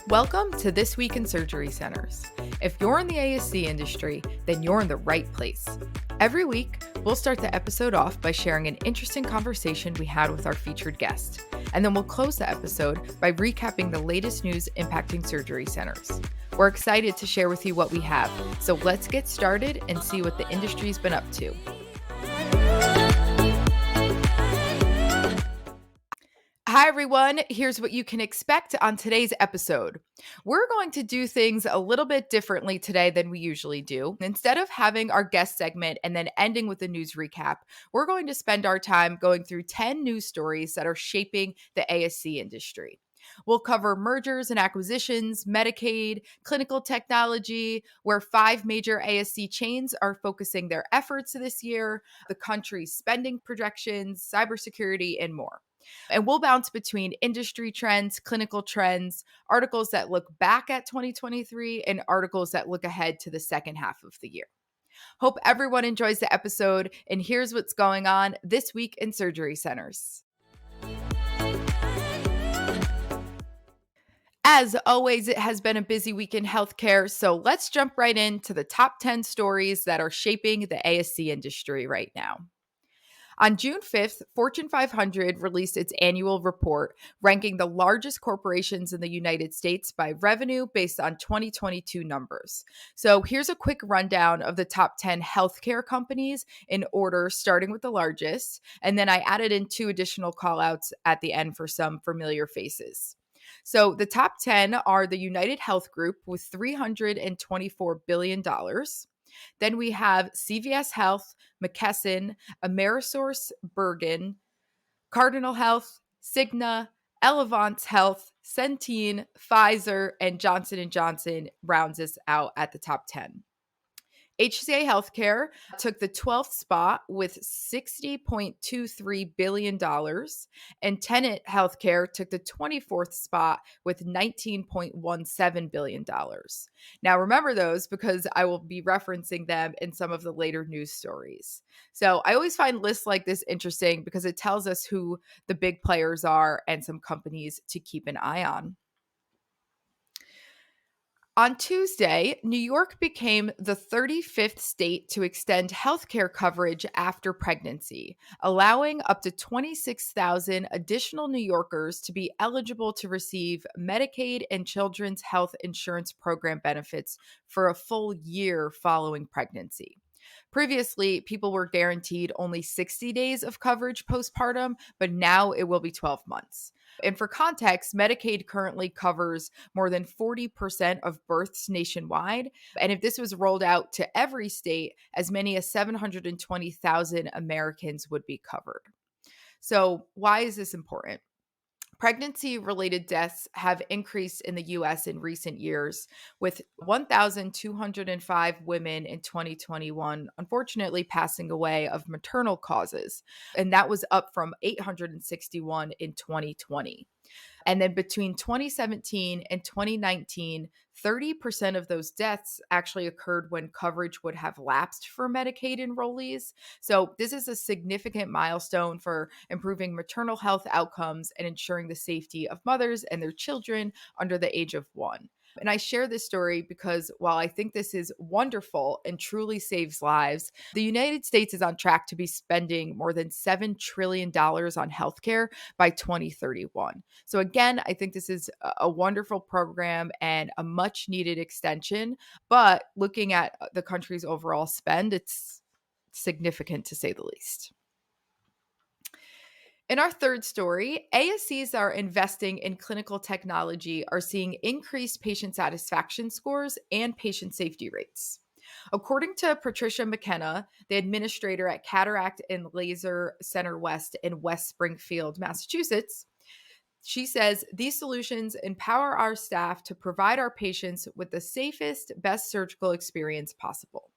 Welcome to This Week in Surgery Centers. If you're in the ASC industry, then you're in the right place. Every week, we'll start the episode off by sharing an interesting conversation we had with our featured guest, and then we'll close the episode by recapping the latest news impacting surgery centers. We're excited to share with you what we have, so let's get started and see what the industry's been up to. Hi, everyone. Here's what you can expect on today's episode. We're going to do things a little bit differently today than we usually do. Instead of having our guest segment and then ending with a news recap, we're going to spend our time going through 10 news stories that are shaping the ASC industry. We'll cover mergers and acquisitions, Medicaid, clinical technology, where 5 major ASC chains are focusing their efforts this year, the country's spending projections, cybersecurity, and more. And we'll bounce between industry trends, clinical trends, articles that look back at 2023, and articles that look ahead to the second half of the year. Hope everyone enjoys the episode, and here's what's going on this week in surgery centers. As always, it has been a busy week in healthcare, so let's jump right into the top 10 stories that are shaping the ASC industry right now. On June 5th, Fortune 500 released its annual report ranking the largest corporations in the United States by revenue based on 2022 numbers. So here's a quick rundown of the top 10 healthcare companies in order, starting with the largest. And then I added in 2 additional callouts at the end for some familiar faces. So the top 10 are the United Health Group with $324 billion. Then we have CVS Health, McKesson, Amerisource Bergen, Cardinal Health, Cigna, Elevance Health, Centene, Pfizer, and Johnson & Johnson rounds us out at the top 10. HCA Healthcare took the 12th spot with $60.23 billion, and Tenet Healthcare took the 24th spot with $19.17 billion. Now, remember those because I will be referencing them in some of the later news stories. So I always find lists like this interesting because it tells us who the big players are and some companies to keep an eye on. On Tuesday, New York became the 35th state to extend healthcare coverage after pregnancy, allowing up to 26,000 additional New Yorkers to be eligible to receive Medicaid and Children's Health Insurance Program benefits for a full year following pregnancy. Previously, people were guaranteed only 60 days of coverage postpartum, but now it will be 12 months. And for context, Medicaid currently covers more than 40% of births nationwide. And if this was rolled out to every state, as many as 720,000 Americans would be covered. So why is this important? Pregnancy-related deaths have increased in the U.S. in recent years, with 1,205 women in 2021 unfortunately passing away of maternal causes, and that was up from 861 in 2020. And then between 2017 and 2019, 30% of those deaths actually occurred when coverage would have lapsed for Medicaid enrollees. So this is a significant milestone for improving maternal health outcomes and ensuring the safety of mothers and their children under the age of 1. And I share this story because while I think this is wonderful and truly saves lives, the United States is on track to be spending more than $7 trillion on healthcare by 2031. So again, I think this is a wonderful program and a much needed extension, but looking at the country's overall spend, it's significant to say the least. In our third story, ASCs that are investing in clinical technology are seeing increased patient satisfaction scores and patient safety rates. According to Patricia McKenna, the administrator at Cataract and Laser Center West in West Springfield, Massachusetts, she says these solutions empower our staff to provide our patients with the safest, best surgical experience possible.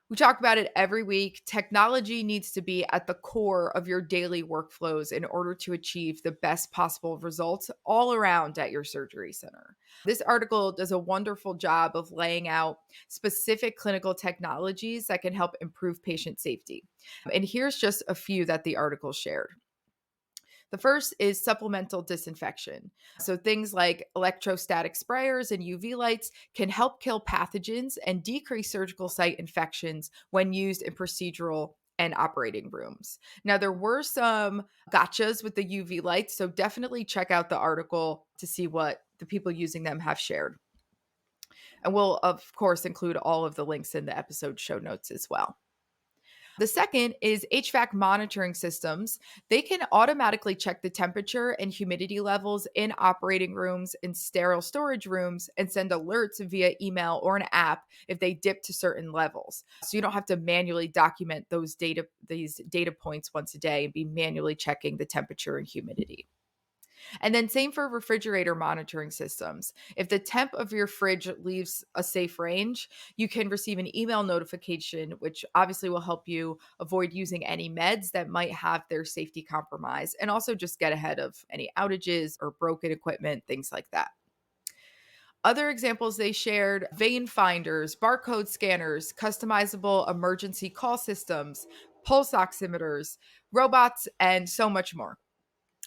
We talk about it every week. Technology needs to be at the core of your daily workflows in order to achieve the best possible results all around at your surgery center. This article does a wonderful job of laying out specific clinical technologies that can help improve patient safety. And here's just a few that the article shared. The first is supplemental disinfection. So things like electrostatic sprayers and UV lights can help kill pathogens and decrease surgical site infections when used in procedural and operating rooms. Now, there were some gotchas with the UV lights, so definitely check out the article to see what the people using them have shared. And we'll, of course, include all of the links in the episode show notes as well. The second is HVAC monitoring systems. They can automatically check the temperature and humidity levels in operating rooms and sterile storage rooms and send alerts via email or an app if they dip to certain levels. So you don't have to manually document these data points once a day and be manually checking the temperature and humidity. And then same for refrigerator monitoring systems. If the temp of your fridge leaves a safe range, you can receive an email notification, which obviously will help you avoid using any meds that might have their safety compromised, and also just get ahead of any outages or broken equipment, things like that. Other examples they shared: vein finders, barcode scanners, customizable emergency call systems, pulse oximeters, robots, and so much more.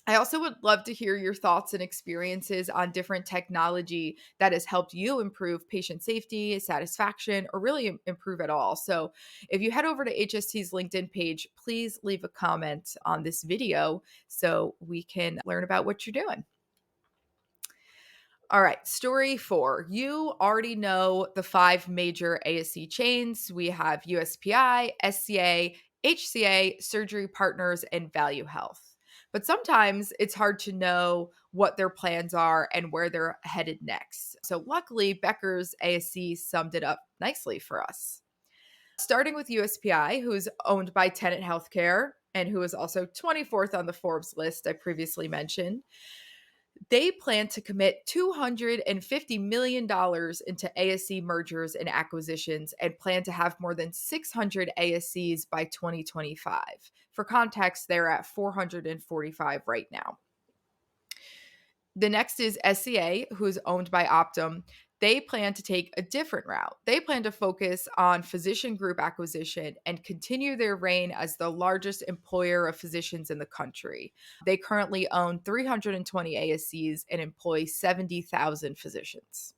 I also would love to hear your thoughts and experiences on different technology that has helped you improve patient safety, satisfaction, or really improve at all. So if you head over to HST's LinkedIn page, please leave a comment on this video so we can learn about what you're doing. All right, story 4. You already know the 5 major ASC chains. We have USPI, SCA, HCA, Surgery Partners, and Value Health. But sometimes it's hard to know what their plans are and where they're headed next. So luckily, Becker's ASC summed it up nicely for us. Starting with USPI, who's owned by Tenet Healthcare and who is also 24th on the Forbes list I previously mentioned. They plan to commit $250 million into ASC mergers and acquisitions and plan to have more than 600 ASCs by 2025. For context, they're at 445 right now. The next is SCA, who's owned by Optum. They plan to take a different route. They plan to focus on physician group acquisition and continue their reign as the largest employer of physicians in the country. They currently own 320 ASCs and employ 70,000 physicians.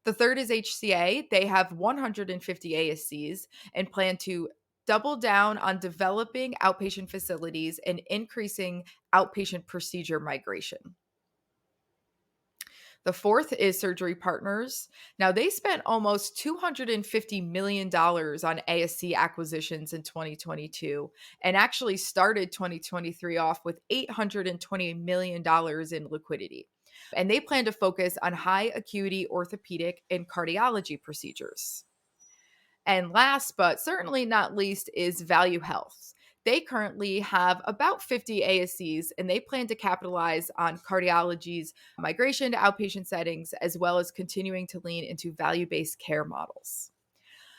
The third is HCA. They have 150 ASCs and plan to double down on developing outpatient facilities and increasing outpatient procedure migration. The fourth is Surgery Partners. Now, they spent almost $250 million on ASC acquisitions in 2022 and actually started 2023 off with $820 million in liquidity. And they plan to focus on high acuity orthopedic and cardiology procedures. And last but certainly not least is Value Health. They currently have about 50 ASCs and they plan to capitalize on cardiology's migration to outpatient settings, as well as continuing to lean into value-based care models.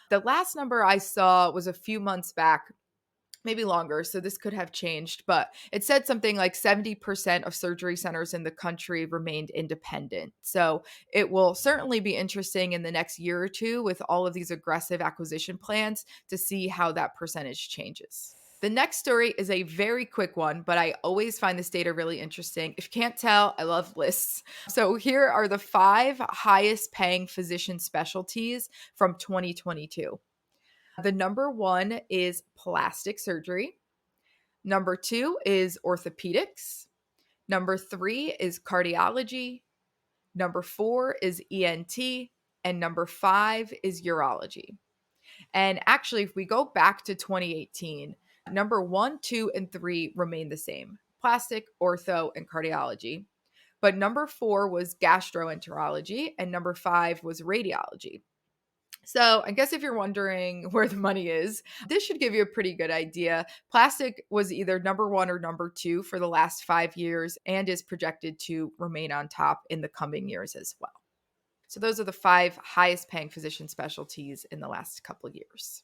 The last number I saw was a few months back, maybe longer, so this could have changed, but it said something like 70% of surgery centers in the country remained independent. So it will certainly be interesting in the next year or two with all of these aggressive acquisition plans to see how that percentage changes. The next story is a very quick one, but I always find this data really interesting. If you can't tell, I love lists. So here are the 5 highest paying physician specialties from 2022. The number 1 is plastic surgery. Number 2 is orthopedics. Number 3 is cardiology. Number 4 is ENT. And number 5 is urology. And actually, if we go back to 2018, number 1, 2, and 3 remain the same: plastic, ortho, and cardiology. But number 4 was gastroenterology, and number 5 was radiology. So I guess if you're wondering where the money is, this should give you a pretty good idea. Plastic was either number 1 or number 2 for the last 5 years and is projected to remain on top in the coming years as well. So those are the 5 highest paying physician specialties in the last couple of years.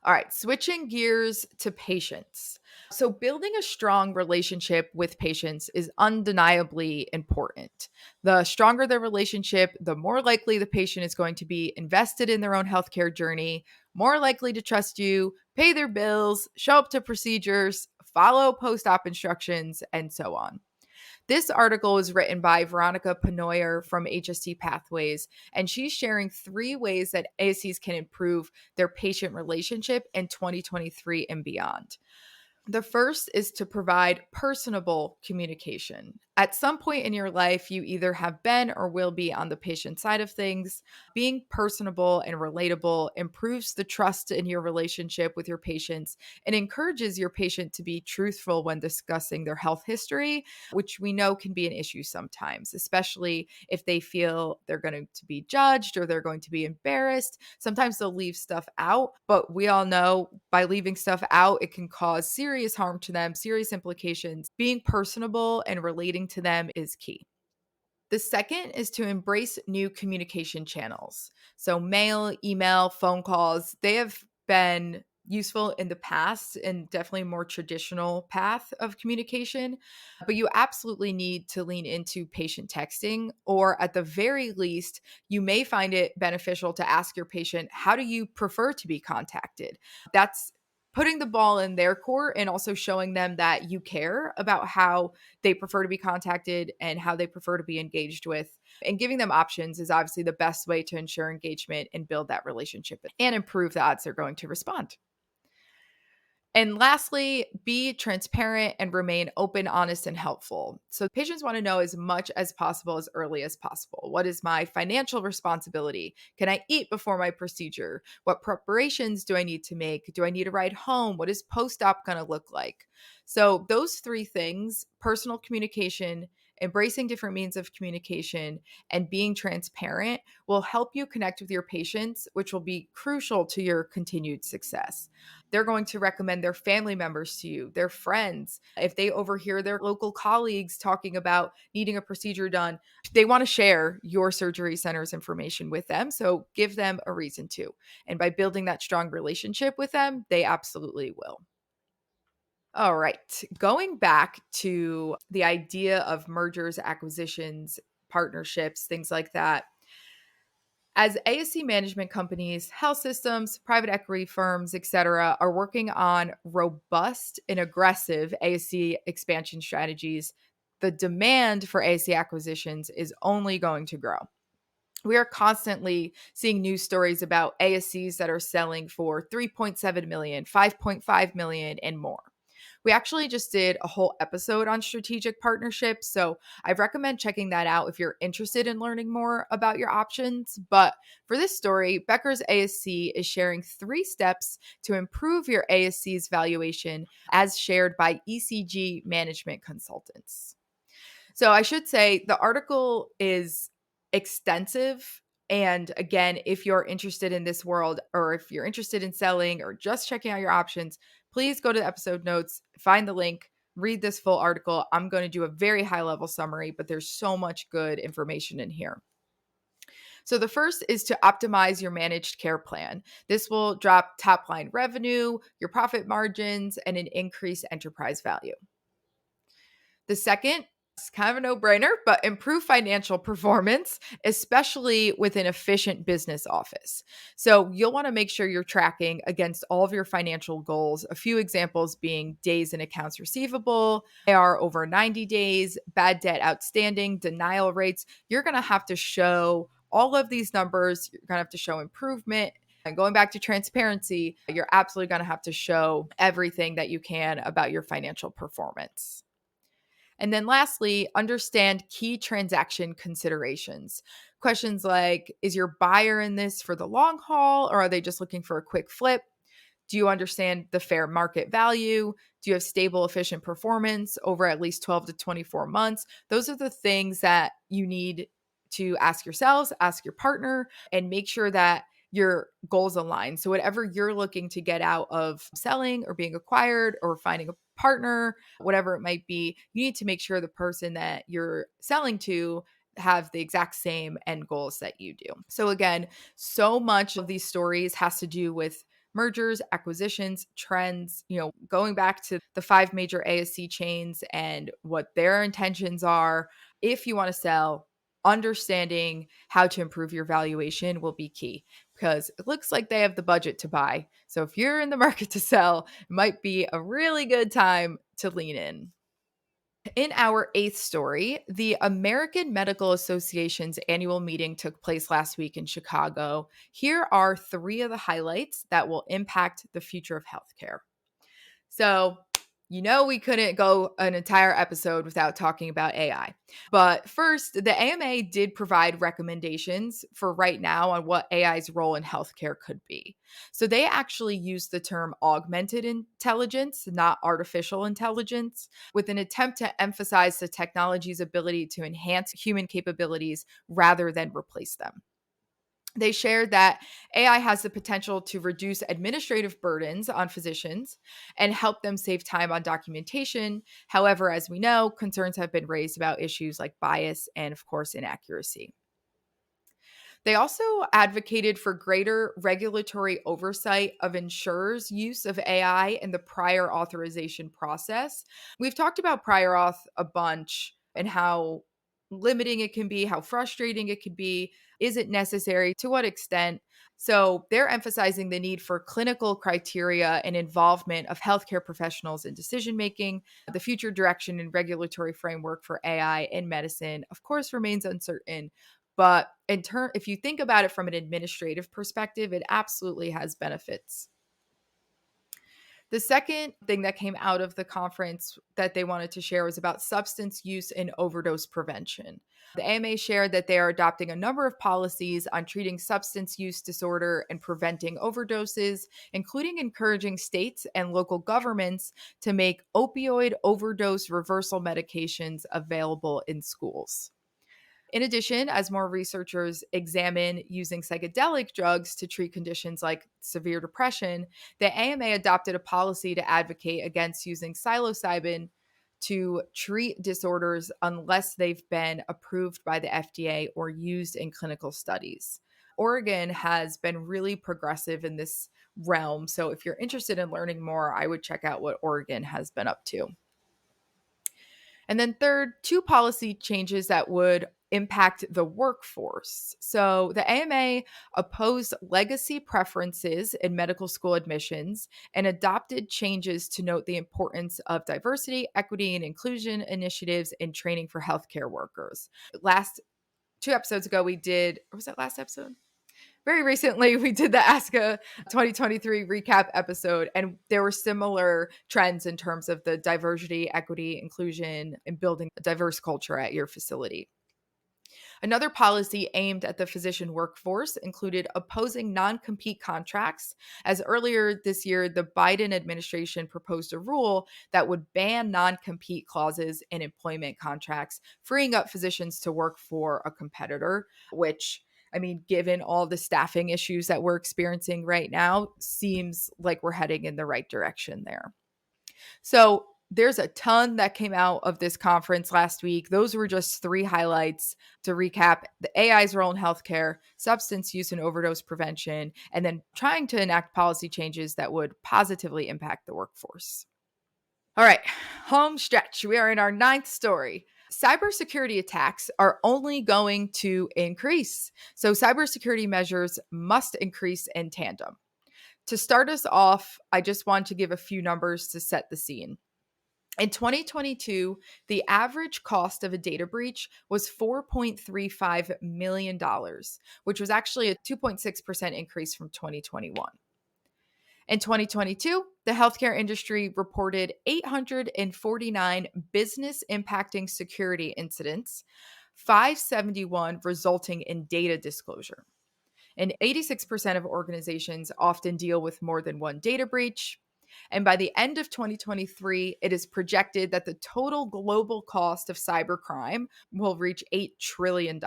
All right, switching gears to patients. So building a strong relationship with patients is undeniably important. The stronger the relationship, the more likely the patient is going to be invested in their own healthcare journey, more likely to trust you, pay their bills, show up to procedures, follow post-op instructions, and so on. This article was written by Veronica Penoyer from HST Pathways, and she's sharing 3 ways that ASCs can improve their patient relationship in 2023 and beyond. The first is to provide personable communication. At some point in your life, you either have been or will be on the patient side of things. Being personable and relatable improves the trust in your relationship with your patients and encourages your patient to be truthful when discussing their health history, which we know can be an issue sometimes, especially if they feel they're going to be judged or they're going to be embarrassed. Sometimes they'll leave stuff out, but we all know by leaving stuff out, it can cause serious harm to them, serious implications. Being personable and relating to them is key. The second is to embrace new communication channels. So, mail, email, phone calls, they have been useful in the past and definitely a more traditional path of communication. But you absolutely need to lean into patient texting, or at the very least, you may find it beneficial to ask your patient, how do you prefer to be contacted? That's putting the ball in their court and also showing them that you care about how they prefer to be contacted and how they prefer to be engaged with. And giving them options is obviously the best way to ensure engagement and build that relationship and improve the odds they're going to respond. And lastly, be transparent and remain open, honest, and helpful. So patients want to know as much as possible as early as possible. What is my financial responsibility? Can I eat before my procedure? What preparations do I need to make? Do I need a ride home? What is post-op going to look like? So those 3 things, personal communication, embracing different means of communication, and being transparent, will help you connect with your patients, which will be crucial to your continued success. They're going to recommend their family members to you, their friends. If they overhear their local colleagues talking about needing a procedure done, they want to share your surgery center's information with them. So give them a reason to. And by building that strong relationship with them, they absolutely will. All right. Going back to the idea of mergers, acquisitions, partnerships, things like that. As ASC management companies, health systems, private equity firms, et cetera, are working on robust and aggressive ASC expansion strategies, the demand for ASC acquisitions is only going to grow. We are constantly seeing news stories about ASCs that are selling for 3.7 million, 5.5 million, and more. We actually just did a whole episode on strategic partnerships, so I recommend checking that out if you're interested in learning more about your options. But for this story, Becker's ASC is sharing 3 steps to improve your ASC's valuation as shared by ECG management consultants. So I should say the article is extensive. And again, if you're interested in this world, or if you're interested in selling or just checking out your options, please go to the episode notes, find the link, read this full article. I'm going to do a very high level summary, but there's so much good information in here. So the first is to optimize your managed care plan. This will drop top line revenue, your profit margins, and an increased enterprise value. The second, it's kind of a no-brainer, but improve financial performance, especially with an efficient business office. So you'll want to make sure you're tracking against all of your financial goals. A few examples being days in accounts receivable, AR over 90 days, bad debt outstanding, denial rates. You're going to have to show all of these numbers. You're going to have to show improvement. And going back to transparency, you're absolutely going to have to show everything that you can about your financial performance. And then lastly, understand key transaction considerations. Questions like, is your buyer in this for the long haul, or are they just looking for a quick flip? Do you understand the fair market value? Do you have stable, efficient performance over at least 12 to 24 months? Those are the things that you need to ask yourselves, ask your partner, and make sure that your goals align. So whatever you're looking to get out of selling or being acquired or finding a partner, whatever it might be, you need to make sure the person that you're selling to have the exact same end goals that you do. So again, so much of these stories has to do with mergers, acquisitions, trends, going back to the 5 major ASC chains and what their intentions are. If you want to sell, understanding how to improve your valuation will be key because it looks like they have the budget to buy. So if you're in the market to sell, it might be a really good time to lean in. In our eighth story, the American Medical Association's annual meeting took place last week in Chicago. Here are three of the highlights that will impact the future of healthcare. So, we couldn't go an entire episode without talking about AI. But first, the AMA did provide recommendations for right now on what AI's role in healthcare could be. So they actually used the term augmented intelligence, not artificial intelligence, with an attempt to emphasize the technology's ability to enhance human capabilities rather than replace them. They shared that AI has the potential to reduce administrative burdens on physicians and help them save time on documentation. However, as we know, concerns have been raised about issues like bias and, of course, inaccuracy. They also advocated for greater regulatory oversight of insurers' use of AI in the prior authorization process. We've talked about prior auth a bunch and how limiting it can be, how frustrating it can be. Is it necessary? To what extent? So they're emphasizing the need for clinical criteria and involvement of healthcare professionals in decision making. The future direction and regulatory framework for AI in medicine, of course, remains uncertain. But if you think about it from an administrative perspective, it absolutely has benefits. The second thing that came out of the conference that they wanted to share was about substance use and overdose prevention. The AMA shared that they are adopting a number of policies on treating substance use disorder and preventing overdoses, including encouraging states and local governments to make opioid overdose reversal medications available in schools. In addition, as more researchers examine using psychedelic drugs to treat conditions like severe depression, the AMA adopted a policy to advocate against using psilocybin to treat disorders unless they've been approved by the FDA or used in clinical studies. Oregon has been really progressive in this realm. So if you're interested in learning more, I would check out what Oregon has been up to. And then third, two policy changes that would impact the workforce. So the AMA opposed legacy preferences in medical school admissions and adopted changes to note the importance of diversity, equity, and inclusion initiatives in training for healthcare workers. Last 2 episodes ago, we did, or was that last episode? Very recently, we did the ASCA 2023 recap episode, and there were similar trends in terms of the diversity, equity, inclusion, and building a diverse culture at your facility. Another policy aimed at the physician workforce included opposing non-compete contracts, as earlier this year, the Biden administration proposed a rule that would ban non-compete clauses in employment contracts, freeing up physicians to work for a competitor, which, I mean, given all the staffing issues that we're experiencing right now, seems like we're heading in the right direction there. So there's a ton that came out of this conference last week. Those were just three highlights to recap: the AI's role in healthcare, substance use and overdose prevention, and then trying to enact policy changes that would positively impact the workforce. All right, home stretch. We are in our ninth story. Cybersecurity attacks are only going to increase. So cybersecurity measures must increase in tandem. To start us off, I just want to give a few numbers to set the scene. In 2022, the average cost of a data breach was $4.35 million, which was actually a 2.6% increase from 2021. In 2022, the healthcare industry reported 849 business impacting security incidents, 571 resulting in data disclosure. And 86% of organizations often deal with more than one data breach. And by the end of 2023, it is projected that the total global cost of cybercrime will reach $8 trillion.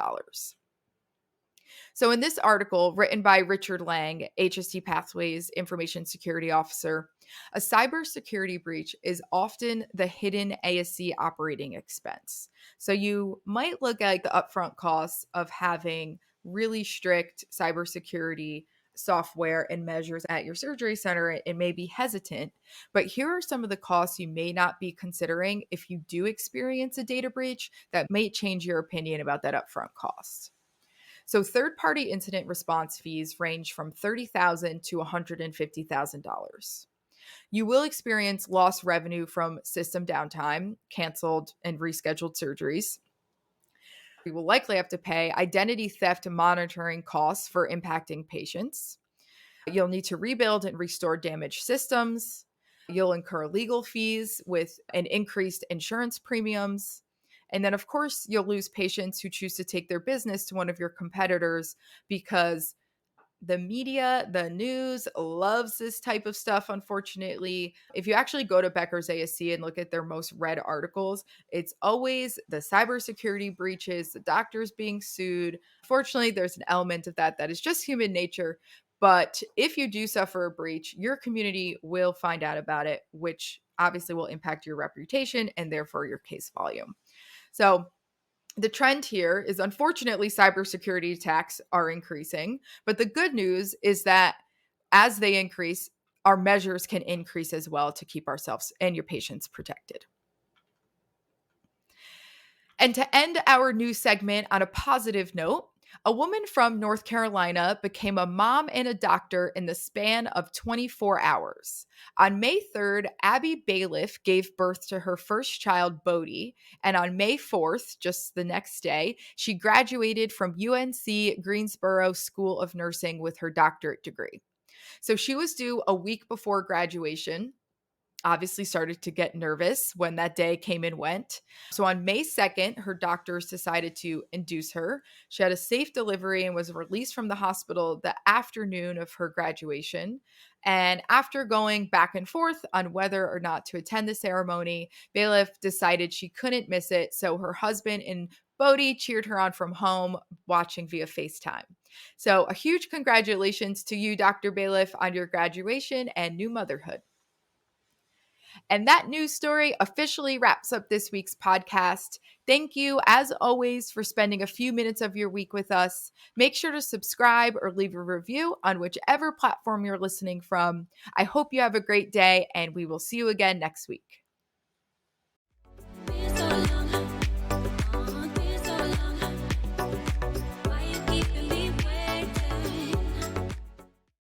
So in this article written by Richard Lang, HST Pathways Information Security Officer, a cybersecurity breach is often the hidden ASC operating expense. So you might look at the upfront costs of having really strict cybersecurity software and measures at your surgery center, it may be hesitant. But here are some of the costs you may not be considering if you do experience a data breach that may change your opinion about that upfront cost. So third-party incident response fees range from $30,000 to $150,000. You will experience lost revenue from system downtime, canceled and rescheduled surgeries. You will likely have to pay identity theft monitoring costs for impacting patients. You'll need to rebuild and restore damaged systems. You'll incur legal fees with an increased insurance premiums. And then, of course, you'll lose patients who choose to take their business to one of your competitors because the media, the news loves this type of stuff, unfortunately. If you actually go to Becker's ASC and look at their most read articles, it's always the cybersecurity breaches, the doctors being sued. Fortunately, there's an element of that is just human nature. But if you do suffer a breach, your community will find out about it, which obviously will impact your reputation and therefore your case volume. So the trend here is, unfortunately, cybersecurity attacks are increasing. But the good news is that as they increase, our measures can increase as well to keep ourselves and your patients protected. And to end our new segment on a positive note, a woman from North Carolina became a mom and a doctor in the span of 24 hours. On May 3rd, Abby Bailiff gave birth to her first child, Bodie, and on May 4th, just the next day, she graduated from UNC Greensboro School of Nursing with her doctorate degree. So she was due a week before graduation. Obviously started to get nervous when that day came and went. So on May 2nd, her doctors decided to induce her. She had a safe delivery and was released from the hospital the afternoon of her graduation. And after going back and forth on whether or not to attend the ceremony, Bailiff decided she couldn't miss it. So her husband and Bodie cheered her on from home, watching via FaceTime. So a huge congratulations to you, Dr. Bailiff, on your graduation and new motherhood. And that news story officially wraps up this week's podcast. Thank you, as always, for spending a few minutes of your week with us. Make sure to subscribe or leave a review on whichever platform you're listening from. I hope you have a great day, and we will see you again next week.